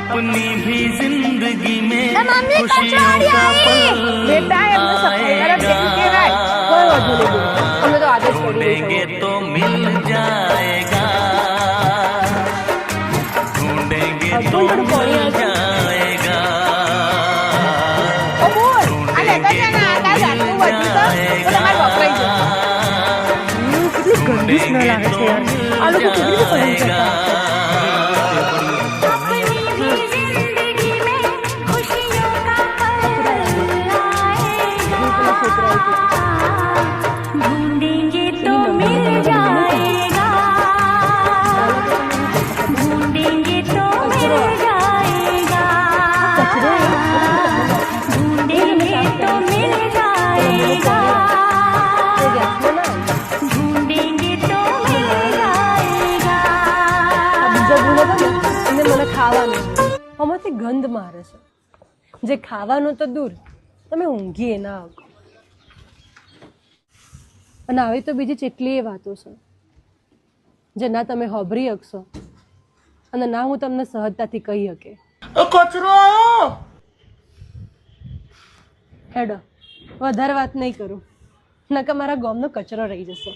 अपनी भी जिंदगी में मम्मी खुशियों का पल બેટા એમને સફાઈ વાળા બેન કહેવાય કોઈ વધુ નહીં બોલો અમને તો આદત પડી ढूंढेंगे ગઈ तो मिल जाएगा ढूंढेंगे तो मिल जाएगा ઓ બોલ આ લેતા જા ને આ તાર જાતનું વધ્યું તો તમારે વપરાઈ જશે કેટલી ગંદી સ્મેલ આવે છે યાર આ લોકો કેવી રીતે પસંદ કરતા अपनी भी जिंदगी में खुशियों का पल आएगा ढूंढेंगे तो मिल जाएगा ढूंढेंगे तो मिल जाएगा ढूंढेंगे तो मिल जाएगा ढूंढेंगे तो मिल जाएगा બીજો ગુનો તો એને મને ખાવાનું આમાંથી ગંધ મારે છે જે ખાવાનું તો દૂર તમે ઊંઘીએ ના આવો અને આવી તો બીજી કેટલીય વાતો છે જે ના તમે હોભરી શકશો અને ના હું તમને સહજતાથી કહી શકે कचरो आयो હેડો વધારે વાત નહીં કરું નકર મારા ગામનો કચરો રહી જશે